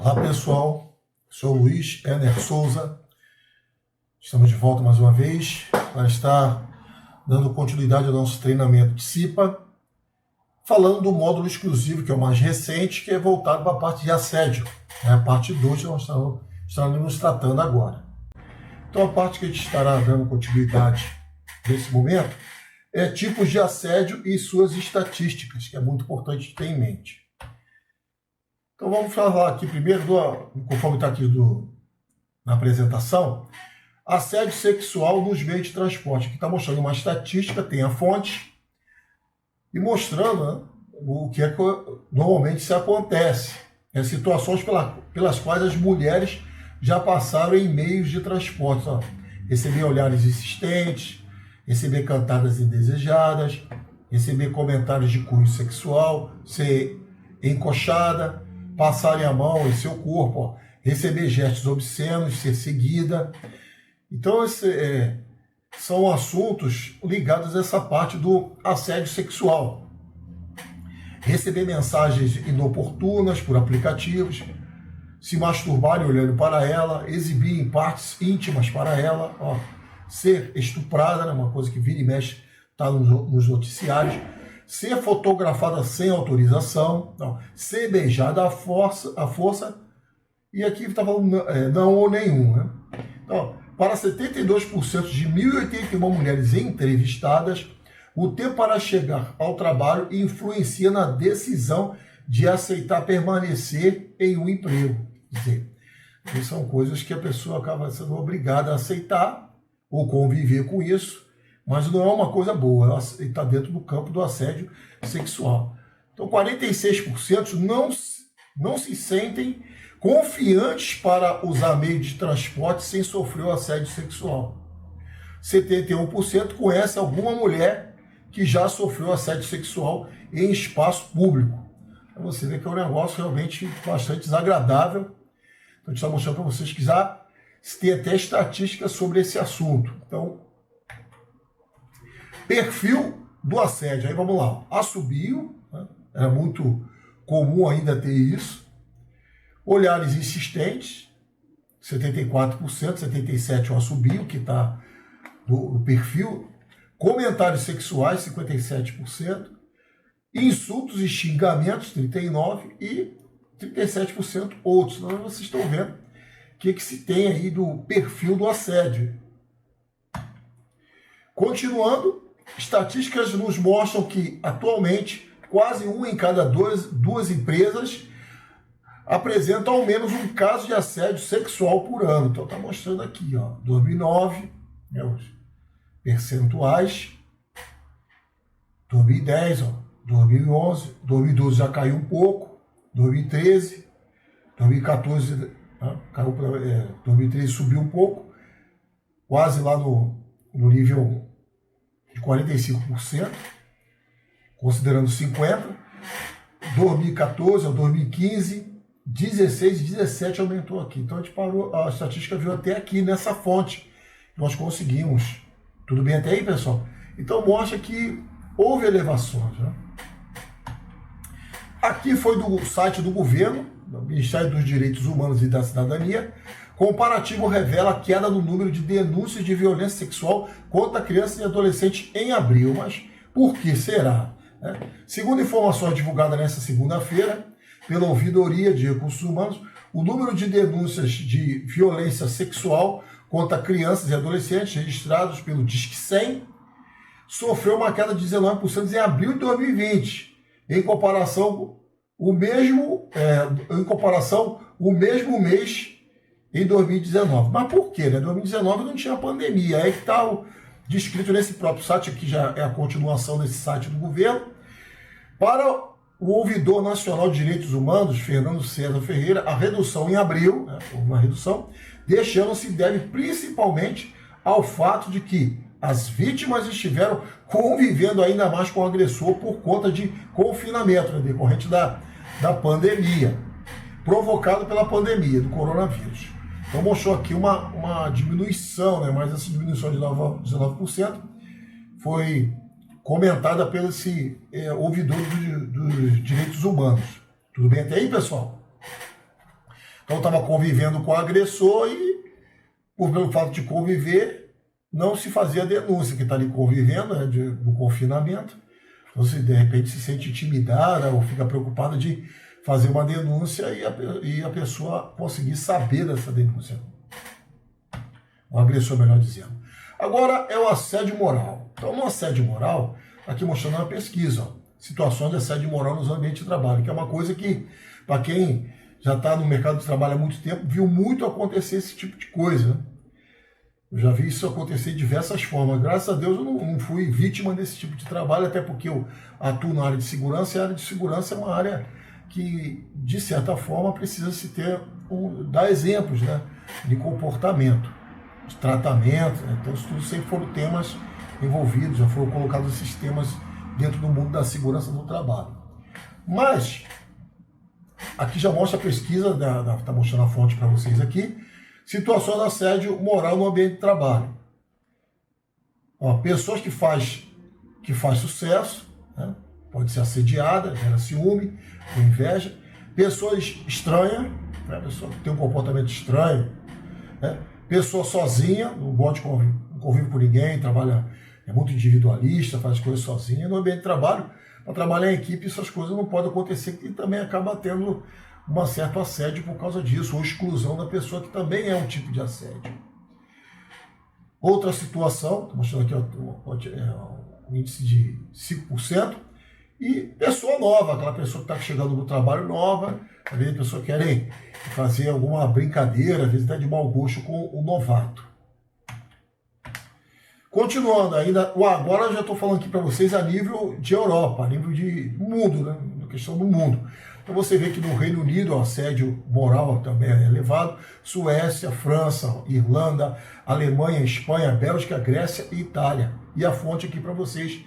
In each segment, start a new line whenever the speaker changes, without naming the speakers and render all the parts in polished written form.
Olá pessoal, sou o Luiz Ener Souza, estamos de volta mais uma vez para estar dando continuidade ao nosso treinamento de CIPA, falando do módulo exclusivo, que é o mais recente, que é voltado para a parte de assédio, é a parte 2 que nós estamos nos tratando agora. Então a parte que a gente estará dando continuidade nesse momento é tipos de assédio e suas estatísticas, que é muito importante ter em mente. Então vamos falar aqui primeiro, conforme está aqui na apresentação, assédio sexual nos meios de transporte. Aqui está mostrando uma estatística, tem a fonte, e mostrando, né, o que é que normalmente se acontece. Situações pelas quais as mulheres já passaram em meios de transporte. Ó. Receber olhares insistentes, receber cantadas indesejadas, receber comentários de cunho sexual, ser encoxada, passarem a mão em seu corpo, ó, receber gestos obscenos, ser seguida. Então, são assuntos ligados a essa parte do assédio sexual. Receber mensagens inoportunas por aplicativos, se masturbarem olhando para ela, exibir em partes íntimas para ela, ó, ser estuprada, né, uma coisa que vira e mexe, está nos noticiários, ser fotografada sem autorização, não, ser beijada à força, e aqui está falando não ou nenhum. Né? Então, para 72% de 1.081 mulheres entrevistadas, o tempo para chegar ao trabalho influencia na decisão de aceitar permanecer em um emprego. Quer dizer, são coisas que a pessoa acaba sendo obrigada a aceitar ou conviver com isso, mas não é uma coisa boa, está dentro do campo do assédio sexual. Então, 46% não se sentem confiantes para usar meio de transporte sem sofrer o assédio sexual. 71% conhece alguma mulher que já sofreu assédio sexual em espaço público. Então, você vê que é um negócio realmente bastante desagradável. Então, a gente está mostrando para vocês que já tem até estatísticas sobre esse assunto. Então, perfil do assédio. Aí vamos lá. Assobio, né? Era muito comum ainda ter isso. Olhares insistentes, 74%, 77% é o assobio, que está no perfil. Comentários sexuais, 57%. Insultos e xingamentos, 39%. E 37% outros. Então vocês estão vendo o que se tem aí do perfil do assédio. Continuando, estatísticas nos mostram que, atualmente, quase uma em cada duas empresas apresenta ao menos um caso de assédio sexual por ano. Então, está mostrando aqui, ó, 2009, né, os percentuais, 2010, ó, 2011, 2012 já caiu um pouco, 2013, 2014, né, caiu para 2013 subiu um pouco, quase lá no nível de 45%, considerando 50%, 2014 a 2015, 16 e 17 aumentou aqui. Então a gente parou, a estatística veio até aqui nessa fonte. Nós conseguimos. Tudo bem até aí, pessoal? Então mostra que houve elevações. Né? Aqui foi do site do governo, do Ministério dos Direitos Humanos e da Cidadania. Comparativo revela a queda no número de denúncias de violência sexual contra crianças e adolescentes em abril. Mas por que será? Segundo informações divulgadas nesta segunda-feira, pela Ouvidoria de Recursos Humanos, o número de denúncias de violência sexual contra crianças e adolescentes registrados pelo Disque 100 sofreu uma queda de 19% em abril de 2020, em comparação o mesmo mês em 2019. Mas por quê? Em 2019 não tinha pandemia. Aí que está descrito nesse próprio site, aqui já é a continuação desse site do governo. Para o ouvidor nacional de direitos humanos, Fernando César Ferreira, a redução em abril, uma redução, deste ano se deve principalmente ao fato de que as vítimas estiveram convivendo ainda mais com o agressor por conta de confinamento, né, decorrente da pandemia, provocado pela pandemia do coronavírus. Então mostrou aqui uma diminuição, né, mas essa diminuição de 19% foi comentada pelo esse ouvidor dos direitos humanos. Tudo bem até aí, pessoal? Então estava convivendo com o agressor e, pelo fato de conviver, não se fazia denúncia, que está ali convivendo, né, do confinamento. Então, se de repente se sente intimidada ou fica preocupada de fazer uma denúncia e a pessoa conseguir saber dessa denúncia. O agressor, melhor dizendo. Agora é o assédio moral. Então, no assédio moral, aqui mostrando uma pesquisa, ó, situações de assédio moral nos ambientes de trabalho, que é uma coisa que, para quem já está no mercado de trabalho há muito tempo, viu muito acontecer esse tipo de coisa, né? Eu já vi isso acontecer de diversas formas. Graças a Deus eu não fui vítima desse tipo de trabalho, até porque eu atuo na área de segurança, e a área de segurança é uma área que, de certa forma, precisa se ter, dar exemplos, né, de comportamento, de tratamento, né? Então, isso tudo sempre foram temas envolvidos, já foram colocados esses temas dentro do mundo da segurança do trabalho. Mas, aqui já mostra a pesquisa, está mostrando a fonte para vocês aqui, situações de assédio moral no ambiente de trabalho. Ó, pessoas que faz sucesso, né? Pode ser assediada, gera ciúme, com inveja. Pessoas estranhas, né? Pessoa que tem um comportamento estranho, né? Pessoa sozinha, não gosta de convive com ninguém, trabalha, é muito individualista, faz coisas sozinha. No ambiente de trabalho, para trabalhar em equipe, essas coisas não podem acontecer, e também acaba tendo um certo assédio por causa disso, ou exclusão da pessoa, que também é um tipo de assédio. Outra situação, estou mostrando aqui o índice de 5%, e pessoa nova, aquela pessoa que está chegando no trabalho nova, às vezes a pessoa quer fazer alguma brincadeira, às vezes até de mau gosto com o novato. Continuando ainda, agora eu já estou falando aqui para vocês a nível de Europa, a nível de mundo, né? Na questão do mundo. Então você vê que no Reino Unido o assédio moral também é elevado, Suécia, França, Irlanda, Alemanha, Espanha, Bélgica, Grécia e Itália. E a fonte aqui para vocês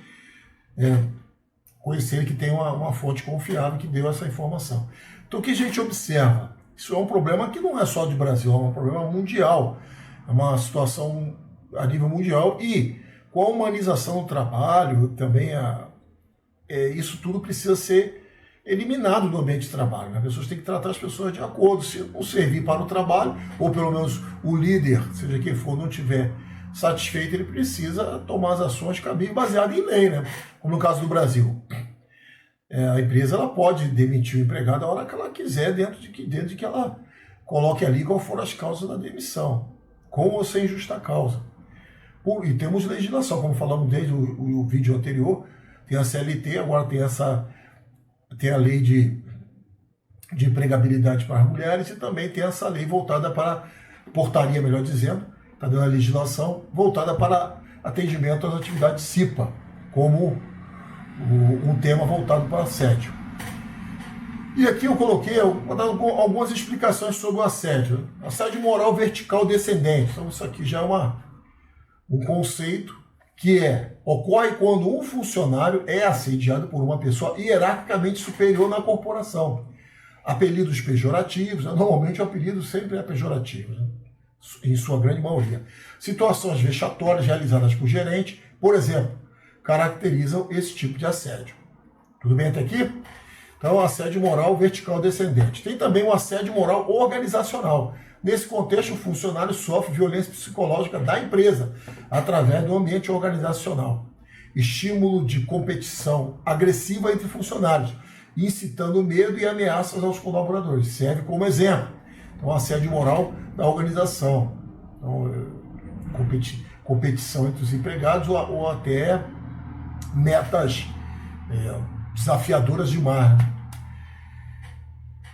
conhecerem que tem uma fonte confiável que deu essa informação. Então o que a gente observa? Isso é um problema que não é só de Brasil, é um problema mundial, é uma situação a nível mundial, e com a humanização do trabalho também isso tudo precisa ser eliminado do ambiente de trabalho, né? As pessoas têm que tratar as pessoas de acordo, se não servir para o trabalho, ou pelo menos o líder, seja quem for, não tiver satisfeito, ele precisa tomar as ações cabíveis baseadas em lei, né? Como no caso do Brasil. A empresa ela pode demitir o empregado a hora que ela quiser, dentro de que ela coloque ali qual foram as causas da demissão, com ou sem justa causa. E temos legislação, como falamos desde o vídeo anterior, tem a CLT, agora tem a lei de empregabilidade para as mulheres, e também tem essa lei voltada para, portaria melhor dizendo, está dando a legislação voltada para atendimento às atividades CIPA, como um tema voltado para assédio. E aqui eu coloquei algumas explicações sobre o assédio. Assédio moral vertical descendente. Então isso aqui já é um conceito que ocorre quando um funcionário é assediado por uma pessoa hierarquicamente superior na corporação. Apelidos pejorativos, normalmente o apelido sempre é pejorativo, né? Em sua grande maioria. Situações vexatórias realizadas por gerente, por exemplo, caracterizam esse tipo de assédio. Tudo bem até aqui? Então, assédio moral vertical descendente. Tem também o assédio moral organizacional. Nesse contexto, o funcionário sofre violência psicológica da empresa através do ambiente organizacional. Estímulo de competição agressiva entre funcionários, incitando medo e ameaças aos colaboradores. Serve como exemplo. Então, assédio moral da organização. Então, competição entre os empregados ou até metas desafiadoras demais.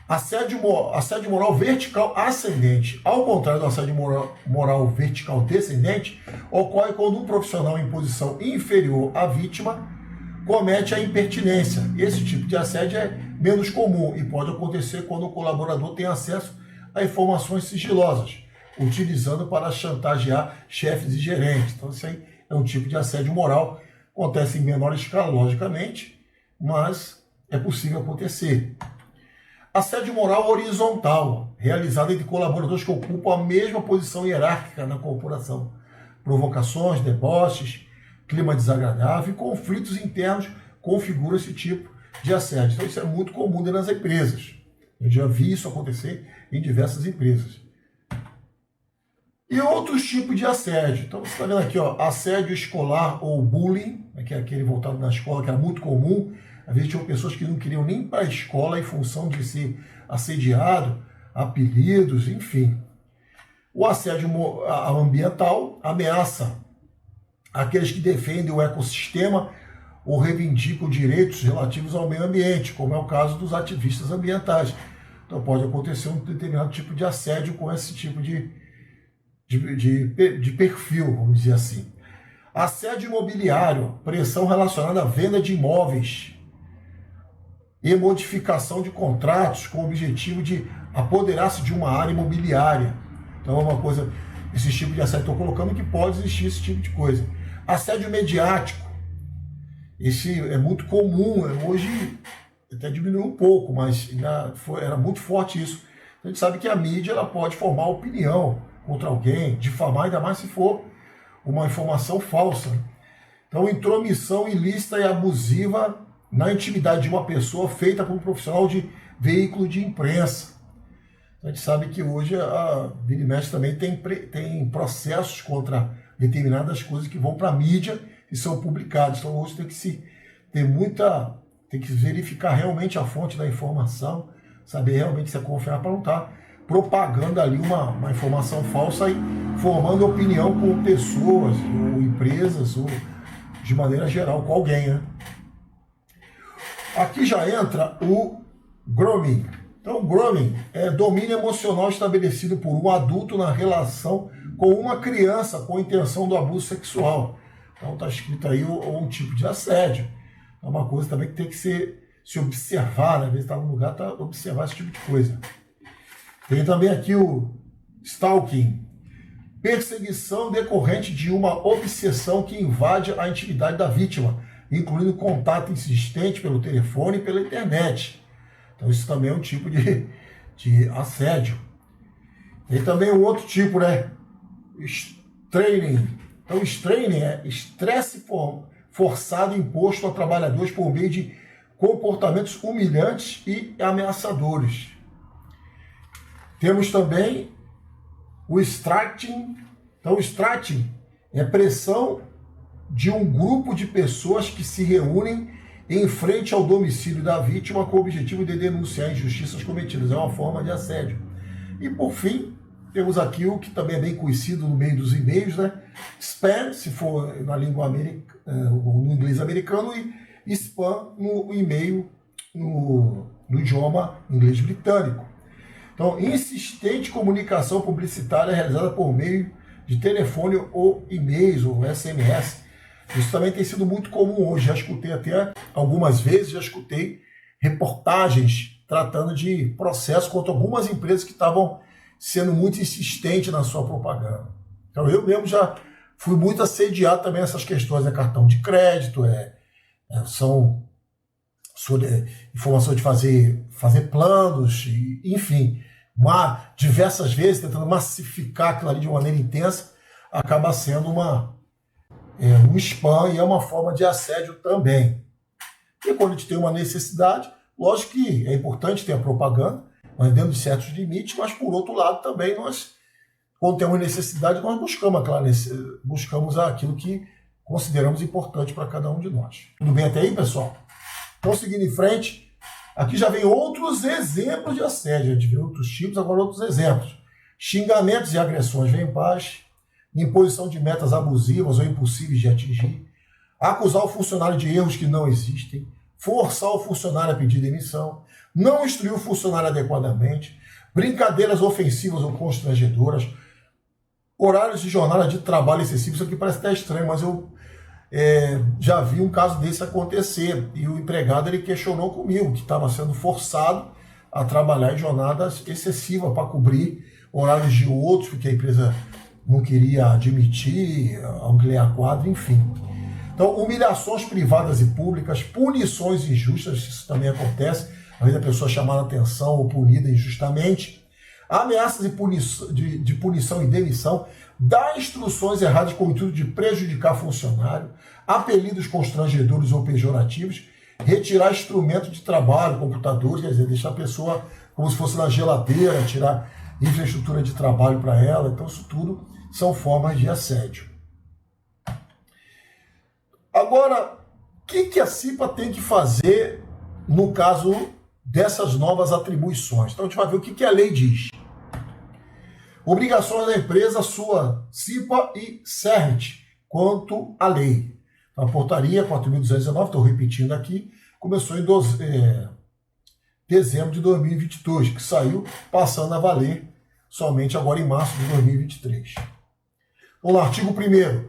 Assédio moral vertical ascendente. Ao contrário do assédio moral vertical descendente, ocorre quando um profissional em posição inferior à vítima comete a impertinência. Esse tipo de assédio é menos comum e pode acontecer quando o colaborador tem acesso a informações sigilosas, utilizando para chantagear chefes e gerentes. Então, isso aí é um tipo de assédio moral. Acontece em menor escala, logicamente, mas é possível acontecer. Assédio moral horizontal, realizado entre colaboradores que ocupam a mesma posição hierárquica na corporação. Provocações, deboches, clima desagradável e conflitos internos configuram esse tipo de assédio. Então isso é muito comum nas empresas. Eu já vi isso acontecer em diversas empresas. E outros tipos de assédio. Então você está vendo aqui, ó, assédio escolar ou bullying, que é aquele voltado na escola, que era muito comum. Às vezes tinham pessoas que não queriam nem ir para a escola em função de ser assediado, apelidos, enfim. O assédio ambiental ameaça aqueles que defendem o ecossistema ou reivindicam direitos relativos ao meio ambiente, como é o caso dos ativistas ambientais. Então pode acontecer um determinado tipo de assédio com esse tipo de perfil, vamos dizer assim. Assédio imobiliário, pressão relacionada à venda de imóveis e modificação de contratos com o objetivo de apoderar-se de uma área imobiliária. Então é uma coisa, esse tipo de assédio, estou colocando que pode existir esse tipo de coisa. Assédio mediático, esse é muito comum, hoje até diminuiu um pouco, mas era muito forte isso. A gente sabe que a mídia ela pode formar opinião contra alguém, difamar, ainda mais se for uma informação falsa. Então, intromissão ilícita e abusiva na intimidade de uma pessoa feita por um profissional de veículo de imprensa. A gente sabe que hoje a Vira e Mexe também tem processos contra determinadas coisas que vão para a mídia e são publicados. Então hoje tem que verificar realmente a fonte da informação, saber realmente se é confiável para não estar propagando ali uma informação falsa e formando opinião com pessoas ou empresas ou de maneira geral com alguém, né? Aqui já entra o grooming. Então, grooming é domínio emocional estabelecido por um adulto na relação com uma criança com intenção do abuso sexual. Então, está escrito aí um tipo de assédio. É uma coisa também que tem que se observar, né? Às vezes está num lugar para observar esse tipo de coisa. Tem também aqui o stalking, perseguição decorrente de uma obsessão que invade a intimidade da vítima, incluindo contato insistente pelo telefone e pela internet. Então isso também é um tipo de assédio. Tem também o outro tipo, né? Straining. Então straining é estresse forçado imposto a trabalhadores por meio de comportamentos humilhantes e ameaçadores. Temos também o striking. Então o striking é pressão de um grupo de pessoas que se reúnem em frente ao domicílio da vítima com o objetivo de denunciar injustiças cometidas. É uma forma de assédio. E por fim, temos aqui o que também é bem conhecido no meio dos e-mails, né? Spam, se for na língua no inglês americano, e spam no e-mail no idioma inglês britânico. Então, insistente comunicação publicitária realizada por meio de telefone ou e-mails ou SMS. Isso também tem sido muito comum hoje. Já escutei até algumas vezes, reportagens tratando de processo contra algumas empresas que estavam sendo muito insistentes na sua propaganda. Então eu mesmo já fui muito assediado também nessas questões, né? Cartão de crédito, são informação de fazer planos, enfim, diversas vezes tentando massificar aquilo ali de maneira intensa, acaba sendo um spam e é uma forma de assédio também. E quando a gente tem uma necessidade, lógico que é importante ter a propaganda, mas dentro de certos limites, mas por outro lado também quando temos necessidade, nós buscamos aquilo que consideramos importante para cada um de nós. Tudo bem até aí, pessoal? Então, seguindo em frente, aqui já vem outros exemplos de assédio. A gente viu outros tipos, agora outros exemplos. Xingamentos e agressões vêm em paz, imposição de metas abusivas ou impossíveis de atingir, acusar o funcionário de erros que não existem, forçar o funcionário a pedir demissão, não instruir o funcionário adequadamente, brincadeiras ofensivas ou constrangedoras, horários de jornada de trabalho excessivos. Isso aqui parece até estranho, mas eu já vi um caso desse acontecer e o empregado ele questionou comigo que estava sendo forçado a trabalhar em jornadas excessivas para cobrir horários de outros, porque a empresa não queria admitir, ampliar quadro, enfim. Então, humilhações privadas e públicas, punições injustas, isso também acontece, às vezes a pessoa é chamada a atenção ou punida injustamente, ameaças de punição e demissão, dar instruções erradas com o intuito de prejudicar funcionário, apelidos constrangedores ou pejorativos, retirar instrumentos de trabalho, computadores, quer dizer, deixar a pessoa como se fosse na geladeira, tirar infraestrutura de trabalho para ela. Então isso tudo são formas de assédio. Agora, o que a CIPA tem que fazer no caso dessas novas atribuições? Então a gente vai ver o que a lei diz. Obrigações da empresa, sua CIPA e CERT, quanto à lei. Então, a portaria 4.219, estou repetindo aqui, começou em dezembro de 2022, que saiu passando a valer somente agora em março de 2023. Então, no artigo 1º,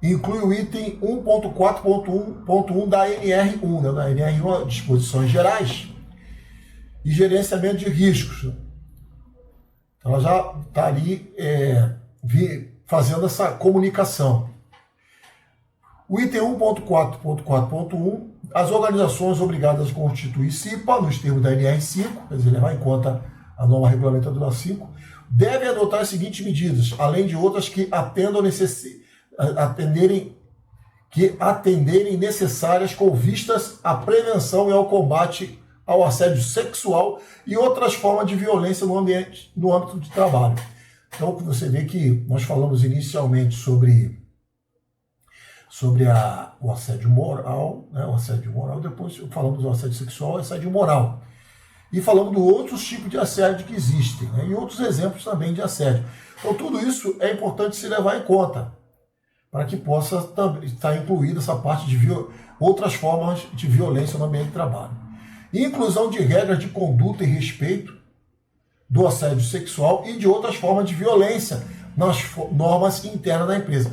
inclui o item 1.4.1.1 da NR1, né? Da NR1, disposições gerais e gerenciamento de riscos. Então, ela já está ali fazendo essa comunicação. O item 1.4.4.1, as organizações obrigadas a constituir CIPA, nos termos da NR5, quer dizer, levar em conta a norma regulamentadora 5, devem adotar as seguintes medidas, além de outras que atenderem necessárias com vistas à prevenção e ao combate ao assédio sexual e outras formas de violência no âmbito de trabalho. Então, você vê que nós falamos inicialmente sobre o assédio moral, né? O assédio moral, depois falamos do assédio sexual e assédio moral. E falamos de outros tipos de assédio que existem, né? E outros exemplos também de assédio. Então, tudo isso é importante se levar em conta, para que possa também estar incluída essa parte de outras formas de violência no ambiente de trabalho. Inclusão de regras de conduta e respeito do assédio sexual e de outras formas de violência nas normas internas da empresa.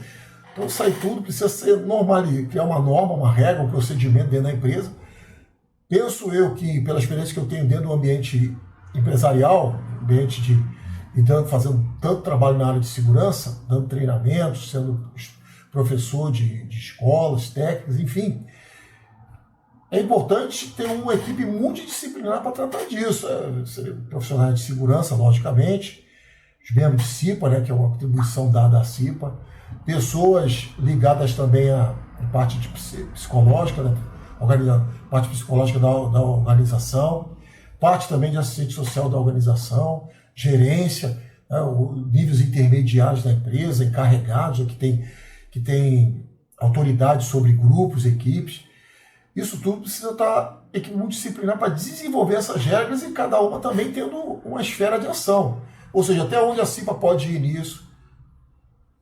Então, isso aí tudo precisa ser normalizado, criar uma norma, uma regra, um procedimento dentro da empresa. Penso eu que, pela experiência que eu tenho dentro do ambiente empresarial, ambiente fazendo tanto trabalho na área de segurança, dando treinamentos, sendo professor de escolas, técnicas, enfim, é importante ter uma equipe multidisciplinar para tratar disso. Profissionais de segurança, logicamente, os membros de CIPA, né, que é uma atribuição dada à CIPA, pessoas ligadas também à parte de psicológica, né, parte psicológica da organização, parte também de assistente social da organização, gerência, né, níveis intermediários da empresa, encarregados, que tem autoridade sobre grupos, equipes. Isso tudo precisa estar equipe multidisciplinar para desenvolver essas regras e cada uma também tendo uma esfera de ação. Ou seja, até onde a CIPA pode ir nisso,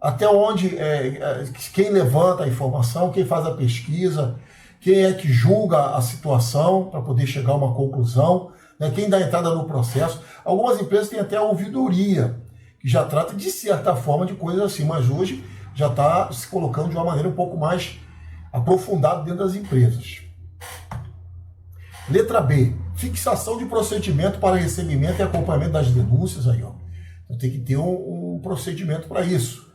até onde quem levanta a informação, quem faz a pesquisa, quem é que julga a situação para poder chegar a uma conclusão, né, quem dá entrada no processo. Algumas empresas têm até a ouvidoria, que já trata de certa forma de coisas assim, mas hoje já está se colocando de uma maneira um pouco mais aprofundada dentro das empresas. Letra B, fixação de procedimento para recebimento e acompanhamento das denúncias. Aí, ó. Então tem que ter um procedimento para isso.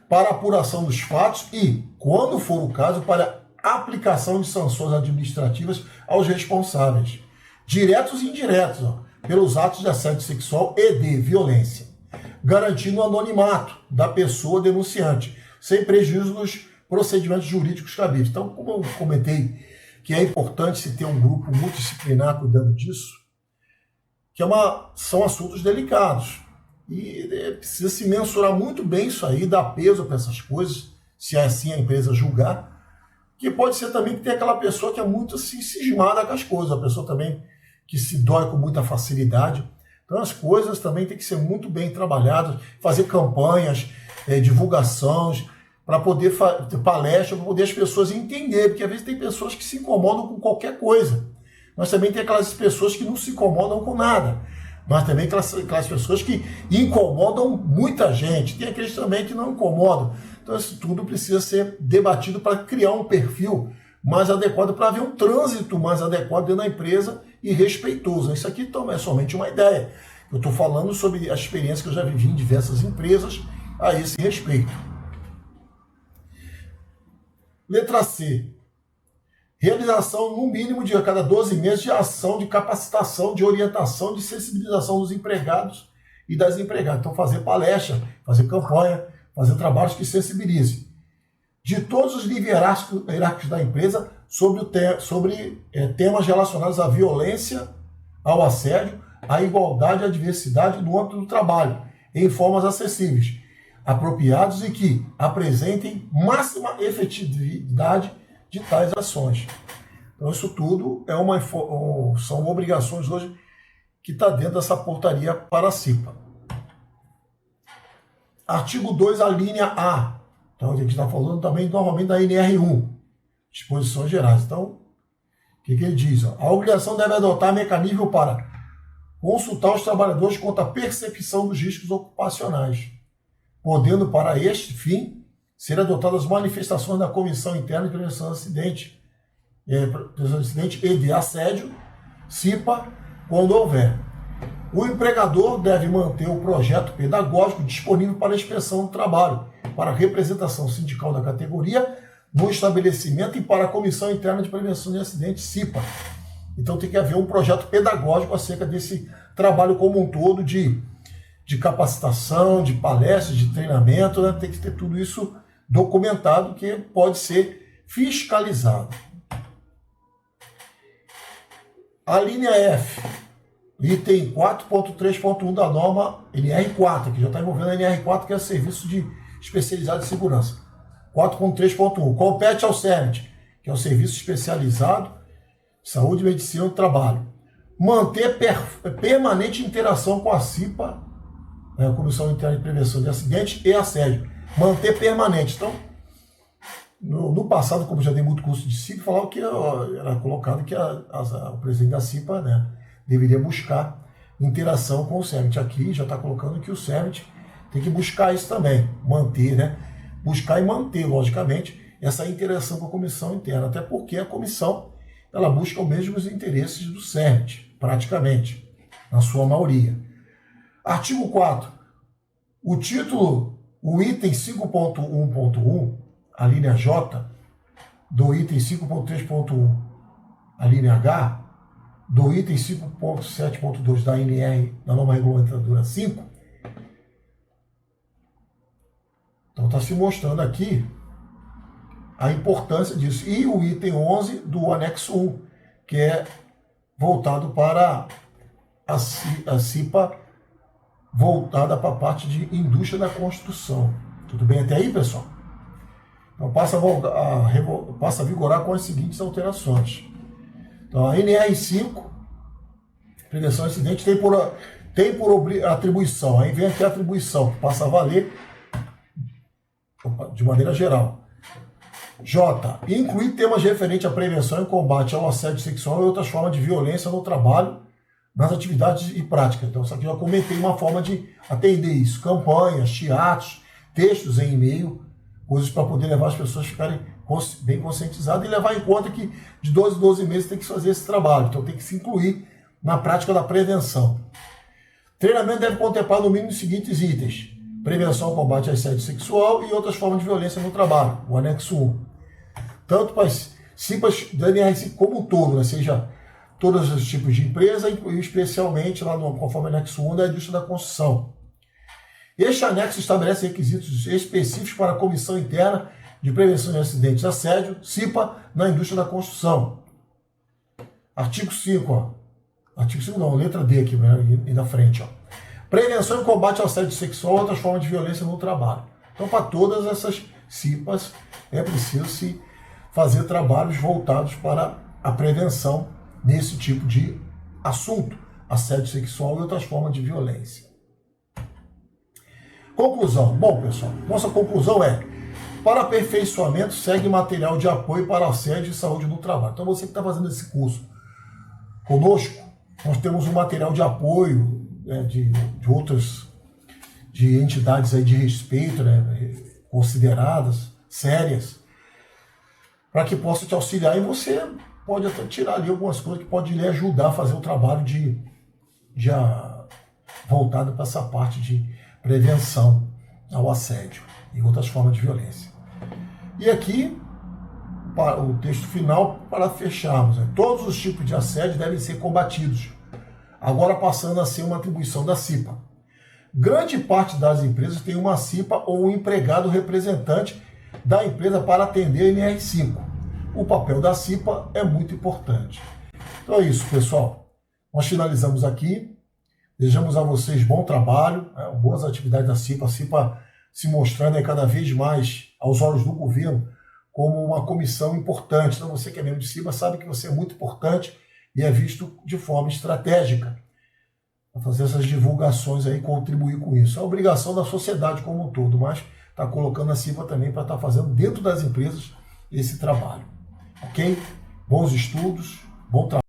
Para apuração dos fatos e, quando for o caso, para aplicação de sanções administrativas aos responsáveis, diretos e indiretos, ó, pelos atos de assédio sexual e de violência, garantindo o anonimato da pessoa denunciante, sem prejuízo dos procedimentos jurídicos cabíveis. Então, como eu comentei que é importante se ter um grupo multidisciplinar cuidando disso, que são assuntos delicados. E precisa se mensurar muito bem isso aí, dar peso para essas coisas, se é assim a empresa julgar, que pode ser também que tem aquela pessoa que é muito assim, cismada com as coisas, a pessoa também que se dói com muita facilidade. Então as coisas também têm que ser muito bem trabalhadas, fazer campanhas, divulgações, para poder ter palestra, para poder as pessoas entenderem, porque às vezes tem pessoas que se incomodam com qualquer coisa, mas também tem aquelas pessoas que não se incomodam com nada. Mas também aquelas pessoas que incomodam muita gente. Tem aqueles também que não incomodam. Então isso tudo precisa ser debatido para criar um perfil mais adequado, para haver um trânsito mais adequado dentro da empresa e respeitoso. Isso aqui é somente uma ideia. Eu estou falando sobre a experiência que eu já vivi em diversas empresas a esse respeito. Letra C. Realização, no mínimo, de a cada 12 meses, de ação de capacitação, de orientação, de sensibilização dos empregados e das empregadas. Então, fazer palestra, fazer campanha, fazer trabalhos que sensibilizem. De todos os níveis hierárquicos da empresa sobre temas relacionados à violência, ao assédio, a igualdade e a diversidade no âmbito do trabalho, em formas acessíveis, apropriados e que apresentem máxima efetividade de tais ações. Então, isso tudo são obrigações hoje que está dentro dessa portaria para a CIPA. Artigo 2, a linha A. Então, a gente está falando também, normalmente, da NR1, disposições gerais. Então, o que ele diz? A obrigação deve adotar mecanismo para consultar os trabalhadores quanto à percepção dos riscos ocupacionais, podendo, para este fim, ser adotadas manifestações da Comissão Interna de Prevenção de Acidente e de Assédio, CIPA, quando houver. O empregador deve manter o projeto pedagógico disponível para a inspeção do trabalho, para a representação sindical da categoria no estabelecimento e para a Comissão Interna de Prevenção de Acidentes, CIPA. Então tem que haver um projeto pedagógico acerca desse trabalho como um todo de capacitação, de palestras, de treinamento, né? Tem que ter tudo isso documentado, que pode ser fiscalizado. A linha F, item 4.3.1 da norma NR4, que já está envolvendo a NR4, que é o Serviço Especializado de Segurança. 4.3.1, compete ao CERMIT, que é o Serviço Especializado de Saúde e Medicina do Trabalho, manter permanente interação com a CIPA, a Comissão Interna de Prevenção de Acidentes e Assédio. Manter permanente. Então, no passado, como já dei muito curso de CIPA, falava que era colocado que o presidente da CIPA, né, deveria buscar interação com o CERMIT. Aqui já está colocando que o CERMIT tem que buscar isso também, manter, né? Buscar e manter, logicamente, essa interação com a comissão interna, até porque a comissão ela busca os mesmos interesses do CERMIT, praticamente, na sua maioria. Artigo 4. O título, o item 5.1.1, a linha J, do item 5.3.1, a linha H, do item 5.7.2 da NR, da norma regulamentadora 5, então está se mostrando aqui a importância disso. E o item 11 do anexo 1, que é voltado para a CIPA, voltada para a parte de indústria da construção. Tudo bem até aí, pessoal? Então passa a vigorar com as seguintes alterações. Então a NR5, prevenção de acidente, tem por atribuição, aí vem aqui a atribuição, que passa a valer de maneira geral. J. Incluir temas referentes à prevenção e combate ao assédio sexual e outras formas de violência no trabalho, nas atividades e práticas. Então, isso aqui eu já comentei uma forma de atender isso. Campanhas, teatros, textos em e-mail, coisas para poder levar as pessoas a ficarem bem conscientizadas e levar em conta que de 12 em 12 meses tem que fazer esse trabalho. Então, tem que se incluir na prática da prevenção. Treinamento deve contemplar no mínimo os seguintes itens: prevenção ao combate ao assédio sexual e outras formas de violência no trabalho, o anexo 1. Tanto para as CIPAs da NR5 como um todo, né? Seja todos os tipos de empresa, e especialmente, lá no, conforme o anexo 1, da indústria da construção. Este anexo estabelece requisitos específicos para a Comissão Interna de Prevenção de Acidentes e Assédio, CIPA, na indústria da construção. Artigo 5, ó. Artigo 5 não, letra D aqui, e na frente, ó. Prevenção e combate ao assédio sexual e outras formas de violência no trabalho. Então, para todas essas CIPAs, é preciso se fazer trabalhos voltados para a prevenção nesse tipo de assunto, assédio sexual e outras formas de violência. Conclusão. Bom, pessoal, nossa conclusão é: para aperfeiçoamento, segue material de apoio para assédio e saúde no trabalho. Então, você que está fazendo esse curso conosco, nós temos um material de apoio, né, de entidades aí de respeito, né, consideradas, sérias, para que possa te auxiliar, e você pode até tirar ali algumas coisas que pode lhe ajudar a fazer o trabalho voltado para essa parte de prevenção ao assédio e outras formas de violência. E aqui, para o texto final, para fecharmos, né? Todos os tipos de assédio devem ser combatidos, agora passando a ser uma atribuição da CIPA. Grande parte das empresas tem uma CIPA ou um empregado representante da empresa para atender a NR5. O papel da CIPA é muito importante. Então é isso, pessoal. Nós finalizamos aqui. Desejamos a vocês bom trabalho, boas atividades da CIPA, a CIPA se mostrando aí cada vez mais aos olhos do governo como uma comissão importante. Então você que é membro de CIPA sabe que você é muito importante e é visto de forma estratégica para fazer essas divulgações aí, contribuir com isso. É a obrigação da sociedade como um todo, mas está colocando a CIPA também para estar fazendo dentro das empresas esse trabalho. Ok? Bons estudos, bom trabalho.